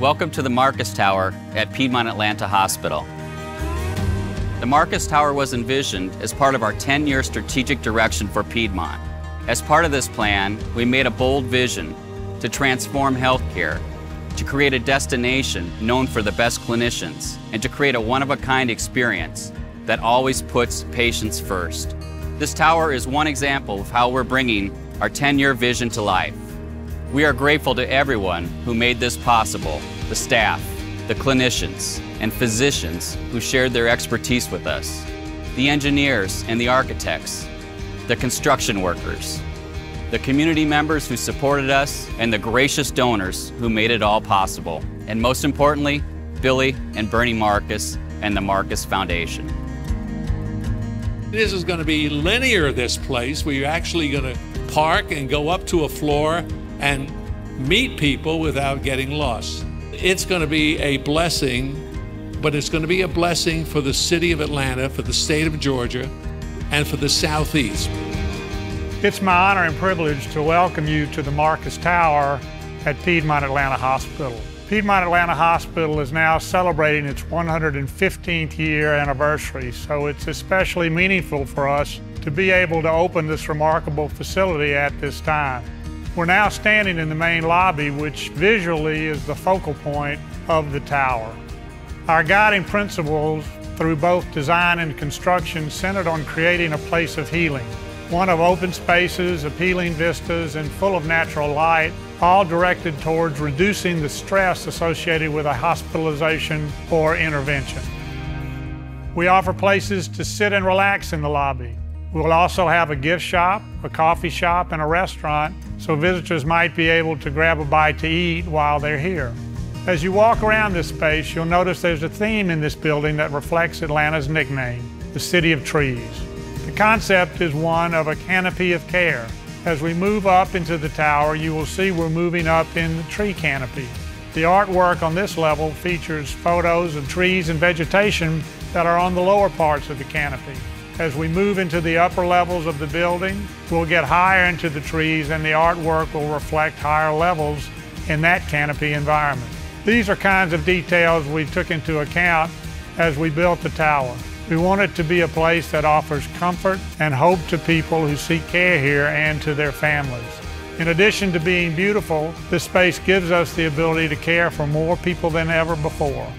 Welcome to the Marcus Tower at Piedmont Atlanta Hospital. The Marcus Tower was envisioned as part of our 10-year strategic direction for Piedmont. As part of this plan, we made a bold vision to transform healthcare, to create a destination known for the best clinicians, and to create a one-of-a-kind experience that always puts patients first. This tower is one example of how we're bringing our 10-year vision to life. We are grateful to everyone who made this possible, the staff, the clinicians, and physicians who shared their expertise with us, the engineers and the architects, the construction workers, the community members who supported us, and the gracious donors who made it all possible. And most importantly, Billy and Bernie Marcus and the Marcus Foundation. This is going to be linear, this place, where you're actually going to park and go up to a floor and meet people without getting lost. It's going to be a blessing, but it's going to be a blessing for the city of Atlanta, for the state of Georgia, and for the Southeast. It's my honor and privilege to welcome you to the Marcus Tower at Piedmont Atlanta Hospital. Piedmont Atlanta Hospital is now celebrating its 115th year anniversary, so it's especially meaningful for us to be able to open this remarkable facility at this time. We're now standing in the main lobby, which visually is the focal point of the tower. Our guiding principles through both design and construction centered on creating a place of healing, one of open spaces, appealing vistas, and full of natural light, all directed towards reducing the stress associated with a hospitalization or intervention. We offer places to sit and relax in the lobby. We'll also have a gift shop, a coffee shop, and a restaurant, so visitors might be able to grab a bite to eat while they're here. As you walk around this space, you'll notice there's a theme in this building that reflects Atlanta's nickname, the City of Trees. The concept is one of a canopy of care. As we move up into the tower, you will see we're moving up in the tree canopy. The artwork on this level features photos of trees and vegetation that are on the lower parts of the canopy. As we move into the upper levels of the building, we'll get higher into the trees and the artwork will reflect higher levels in that canopy environment. These are kinds of details we took into account as we built the tower. We want it to be a place that offers comfort and hope to people who seek care here and to their families. In addition to being beautiful, this space gives us the ability to care for more people than ever before.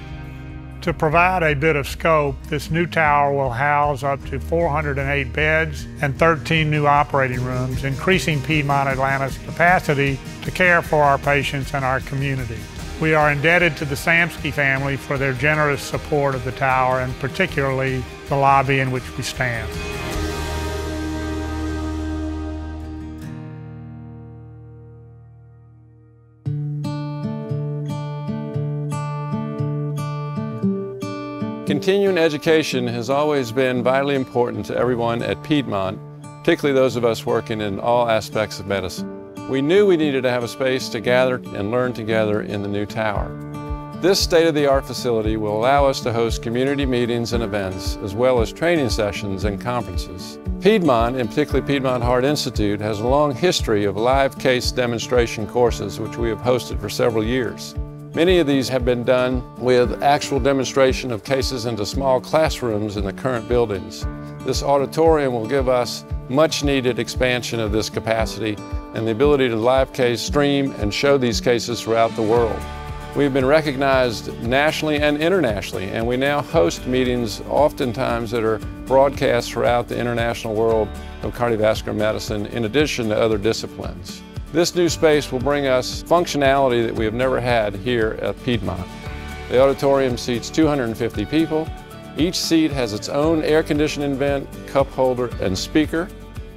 To provide a bit of scope, this new tower will house up to 408 beds and 13 new operating rooms, increasing Piedmont Atlanta's capacity to care for our patients and our community. We are indebted to the Samsky family for their generous support of the tower, and particularly the lobby in which we stand. Continuing education has always been vitally important to everyone at Piedmont, particularly those of us working in all aspects of medicine. We knew we needed to have a space to gather and learn together in the new tower. This state-of-the-art facility will allow us to host community meetings and events, as well as training sessions and conferences. Piedmont, and particularly Piedmont Heart Institute, has a long history of live case demonstration courses, which we have hosted for several years. Many of these have been done with actual demonstration of cases into small classrooms in the current buildings. This auditorium will give us much needed expansion of this capacity and the ability to live case stream and show these cases throughout the world. We've been recognized nationally and internationally, and we now host meetings oftentimes that are broadcast throughout the international world of cardiovascular medicine in addition to other disciplines. This new space will bring us functionality that we have never had here at Piedmont. The auditorium seats 250 people. Each seat has its own air conditioning vent, cup holder, and speaker.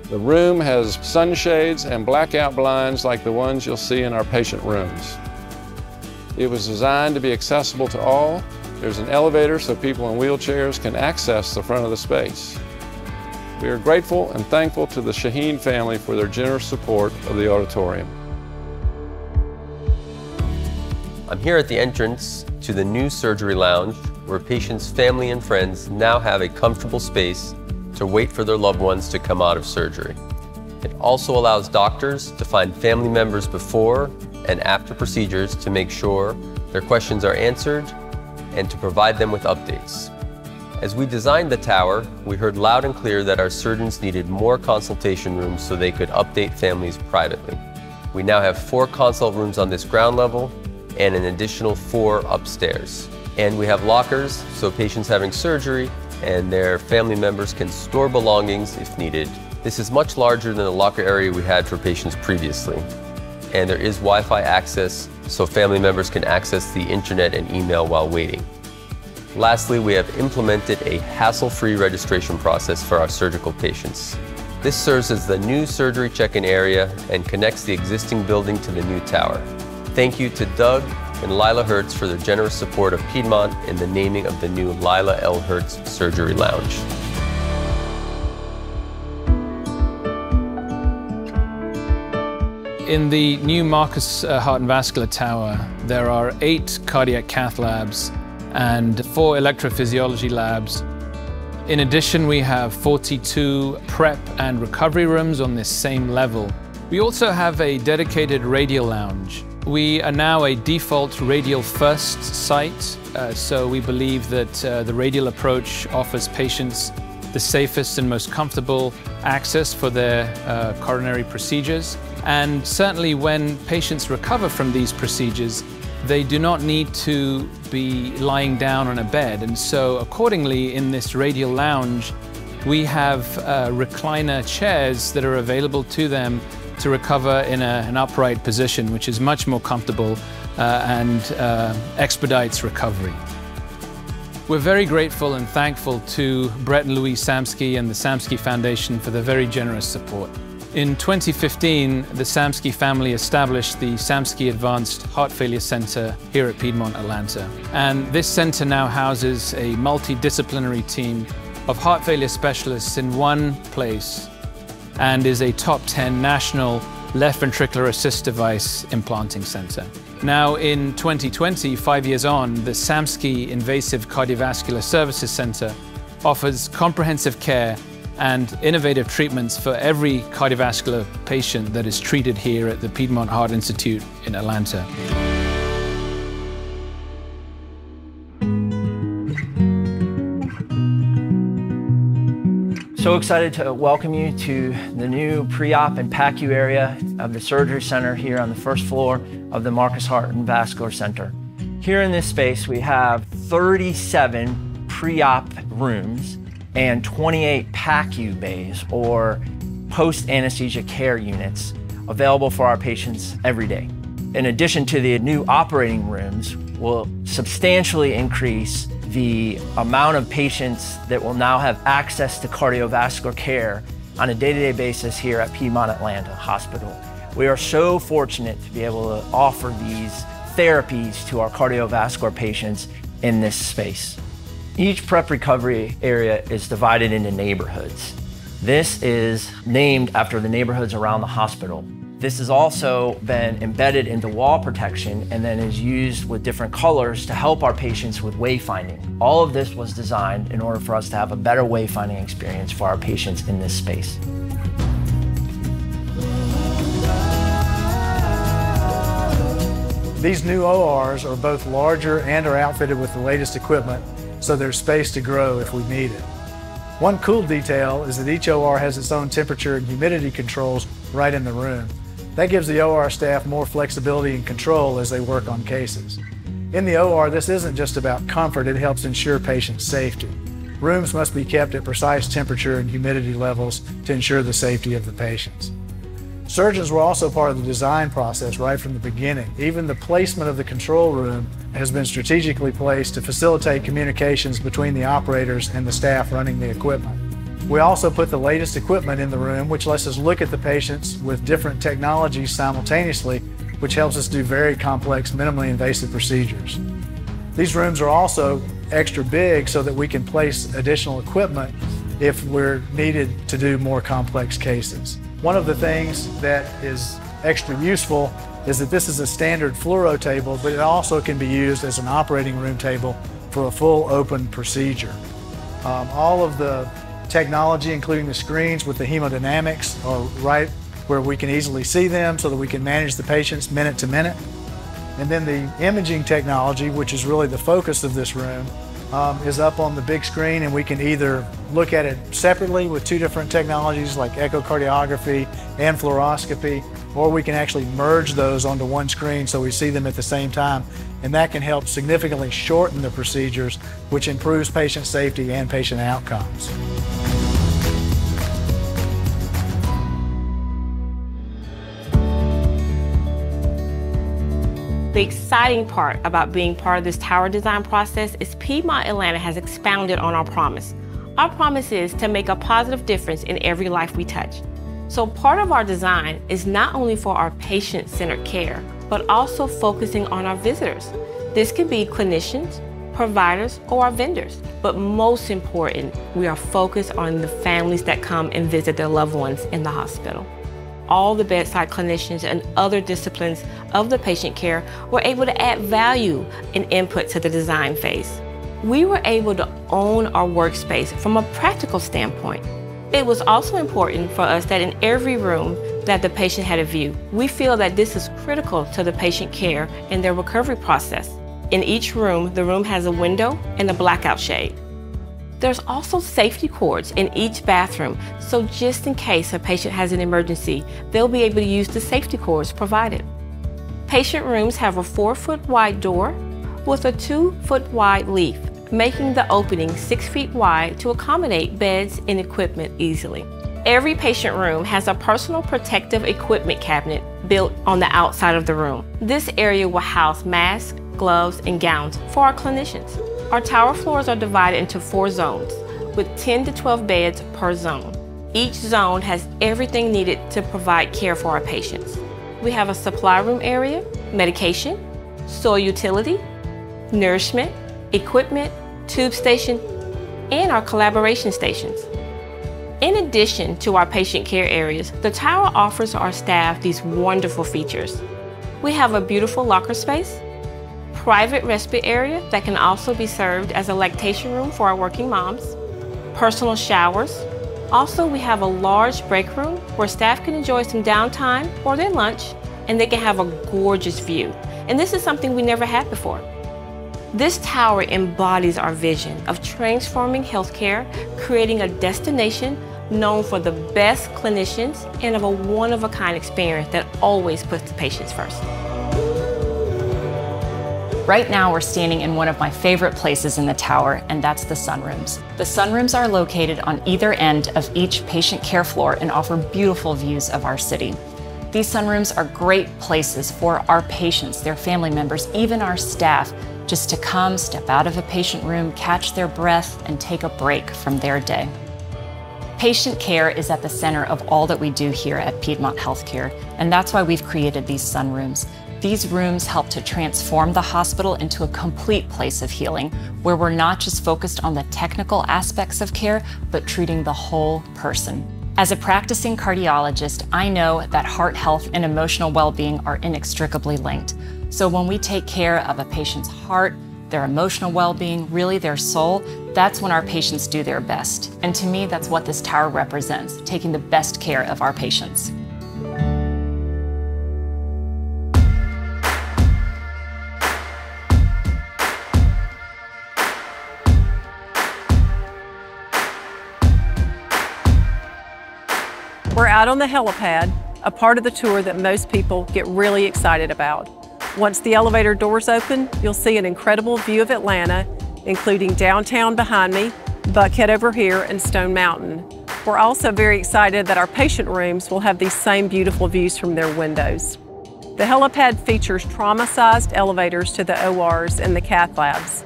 The room has sunshades and blackout blinds like the ones you'll see in our patient rooms. It was designed to be accessible to all. There's an elevator so people in wheelchairs can access the front of the space. We are grateful and thankful to the Shaheen family for their generous support of the auditorium. I'm here at the entrance to the new surgery lounge, where patients' family and friends now have a comfortable space to wait for their loved ones to come out of surgery. It also allows doctors to find family members before and after procedures to make sure their questions are answered, and to provide them with updates. As we designed the tower, we heard loud and clear that our surgeons needed more consultation rooms so they could update families privately. We now have 4 consult rooms on this ground level and an additional 4 upstairs. And we have lockers so patients having surgery and their family members can store belongings if needed. This is much larger than the locker area we had for patients previously. And there is Wi-Fi access so family members can access the internet and email while waiting. Lastly, we have implemented a hassle-free registration process for our surgical patients. This serves as the new surgery check-in area and connects the existing building to the new tower. Thank you to Doug and Lila Hertz for their generous support of Piedmont in the naming of the new Lila L. Hertz Surgery Lounge. In the new Marcus Heart and Vascular Tower, there are 8 cardiac cath labs and 4 electrophysiology labs. In addition, we have 42 prep and recovery rooms on this same level. We also have a dedicated Radial Lounge. We are now a default radial first site, so we believe that the radial approach offers patients the safest and most comfortable access for their coronary procedures. And certainly when patients recover from these procedures, they do not need to be lying down on a bed. And so accordingly, in this Radial Lounge, we have recliner chairs that are available to them to recover in an upright position, which is much more comfortable and expedites recovery. We're very grateful and thankful to Brett and Louise Samsky and the Samsky Foundation for their very generous support. In 2015, the Samsky family established the Samsky Advanced Heart Failure Center here at Piedmont Atlanta. And this center now houses a multidisciplinary team of heart failure specialists in one place and is a top 10 national left ventricular assist device implanting center. Now in 2020, 5 years on, the Samsky Invasive Cardiovascular Services Center offers comprehensive care and innovative treatments for every cardiovascular patient that is treated here at the Piedmont Heart Institute in Atlanta. So excited to welcome you to the new pre-op and PACU area of the surgery center here on the first floor of the Marcus Heart and Vascular Center. Here in this space, we have 37 pre-op rooms and 28 PACU bays, or post-anesthesia care units, available for our patients every day. In addition to the new operating rooms, will substantially increase the amount of patients that will now have access to cardiovascular care on a day-to-day basis here at Piedmont Atlanta Hospital. We are so fortunate to be able to offer these therapies to our cardiovascular patients in this space. Each prep recovery area is divided into neighborhoods. This is named after the neighborhoods around the hospital. This has also been embedded into wall protection and then is used with different colors to help our patients with wayfinding. All of this was designed in order for us to have a better wayfinding experience for our patients in this space. These new ORs are both larger and are outfitted with the latest equipment, so there's space to grow if we need it. One cool detail is that each OR has its own temperature and humidity controls right in the room. That gives the OR staff more flexibility and control as they work on cases. In the OR, this isn't just about comfort, it helps ensure patient safety. Rooms must be kept at precise temperature and humidity levels to ensure the safety of the patients. Surgeons were also part of the design process right from the beginning. Even the placement of the control room has been strategically placed to facilitate communications between the operators and the staff running the equipment. We also put the latest equipment in the room, which lets us look at the patients with different technologies simultaneously, which helps us do very complex, minimally invasive procedures. These rooms are also extra big so that we can place additional equipment if we're needed to do more complex cases. One of the things that is extra useful is that this is a standard fluoro table, but it also can be used as an operating room table for a full open procedure. All of the technology, including the screens with the hemodynamics, are right where we can easily see them so that we can manage the patients minute to minute. And then the imaging technology, which is really the focus of this room, is up on the big screen, and we can either look at it separately with two different technologies like echocardiography and fluoroscopy, or we can actually merge those onto one screen so we see them at the same time. And that can help significantly shorten the procedures, which improves patient safety and patient outcomes. The exciting part about being part of this tower design process is Piedmont Atlanta has expounded on our promise. Our promise is to make a positive difference in every life we touch. So part of our design is not only for our patient-centered care, but also focusing on our visitors. This could be clinicians, providers, or our vendors. But most important, we are focused on the families that come and visit their loved ones in the hospital. All the bedside clinicians and other disciplines of the patient care were able to add value and input to the design phase. We were able to own our workspace from a practical standpoint. It was also important for us that in every room that the patient had a view. We feel that this is critical to the patient care and their recovery process. In each room, the room has a window and a blackout shade. There's also safety cords in each bathroom, so just in case a patient has an emergency, they'll be able to use the safety cords provided. Patient rooms have a 4-foot wide door with a 2-foot wide leaf, making the opening 6 feet wide to accommodate beds and equipment easily. Every patient room has a personal protective equipment cabinet built on the outside of the room. This area will house masks, gloves, and gowns for our clinicians. Our tower floors are divided into 4 zones with 10 to 12 beds per zone. Each zone has everything needed to provide care for our patients. We have a supply room area, medication, soil utility, nourishment, equipment, tube station, and our collaboration stations. In addition to our patient care areas, the tower offers our staff these wonderful features. We have a beautiful locker space, private respite area that can also be served as a lactation room for our working moms, personal showers. Also, we have a large break room where staff can enjoy some downtime or their lunch, and they can have a gorgeous view. And this is something we never had before. This tower embodies our vision of transforming healthcare, creating a destination known for the best clinicians and of a one-of-a-kind experience that always puts the patients first. Right now, we're standing in one of my favorite places in the tower, and that's the sunrooms. The sunrooms are located on either end of each patient care floor and offer beautiful views of our city. These sunrooms are great places for our patients, their family members, even our staff, just to come, step out of a patient room, catch their breath, and take a break from their day. Patient care is at the center of all that we do here at Piedmont Healthcare, and that's why we've created these sunrooms. These rooms help to transform the hospital into a complete place of healing, where we're not just focused on the technical aspects of care, but treating the whole person. As a practicing cardiologist, I know that heart health and emotional well-being are inextricably linked. So when we take care of a patient's heart, their emotional well-being, really their soul, that's when our patients do their best. And to me, that's what this tower represents, taking the best care of our patients. We're out on the helipad, a part of the tour that most people get really excited about. Once the elevator doors open, you'll see an incredible view of Atlanta, including downtown behind me, Buckhead over here, and Stone Mountain. We're also very excited that our patient rooms will have these same beautiful views from their windows. The helipad features trauma-sized elevators to the ORs and the cath labs.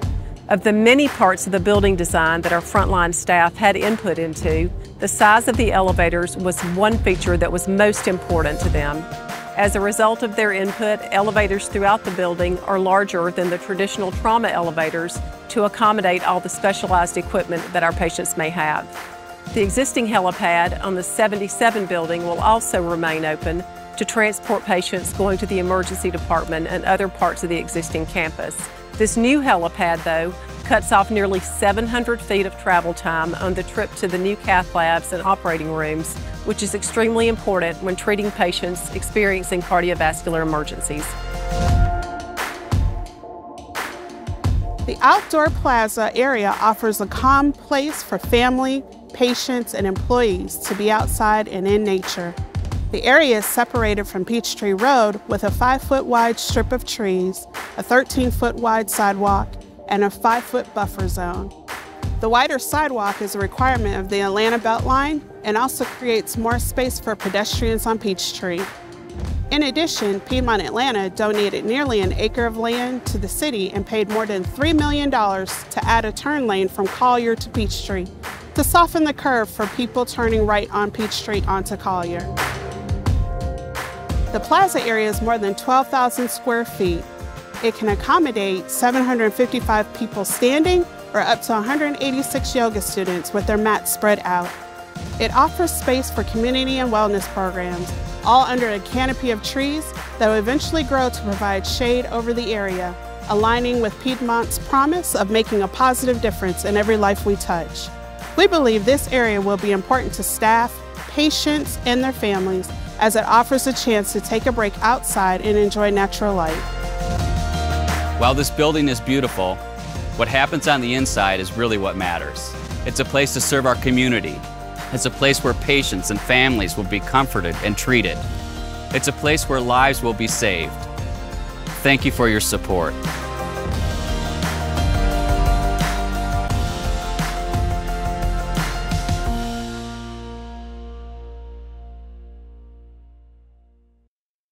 Of the many parts of the building design that our frontline staff had input into, the size of the elevators was one feature that was most important to them. As a result of their input, elevators throughout the building are larger than the traditional trauma elevators to accommodate all the specialized equipment that our patients may have. The existing helipad on the 77 building will also remain open to transport patients going to the emergency department and other parts of the existing campus. This new helipad, though, cuts off nearly 700 feet of travel time on the trip to the new cath labs and operating rooms, which is extremely important when treating patients experiencing cardiovascular emergencies. The outdoor plaza area offers a calm place for family, patients, and employees to be outside and in nature. The area is separated from Peachtree Road with a 5-foot wide strip of trees, a 13-foot wide sidewalk, and a 5-foot buffer zone. The wider sidewalk is a requirement of the Atlanta Beltline and also creates more space for pedestrians on Peachtree. In addition, Piedmont Atlanta donated nearly an acre of land to the city and paid more than $3 million to add a turn lane from Collier to Peachtree to soften the curve for people turning right on Peachtree onto Collier. The plaza area is more than 12,000 square feet. It can accommodate 755 people standing or up to 186 yoga students with their mats spread out. It offers space for community and wellness programs, all under a canopy of trees that will eventually grow to provide shade over the area, aligning with Piedmont's promise of making a positive difference in every life we touch. We believe this area will be important to staff, patients, and their families as it offers a chance to take a break outside and enjoy natural light. While this building is beautiful, what happens on the inside is really what matters. It's a place to serve our community. It's a place where patients and families will be comforted and treated. It's a place where lives will be saved. Thank you for your support.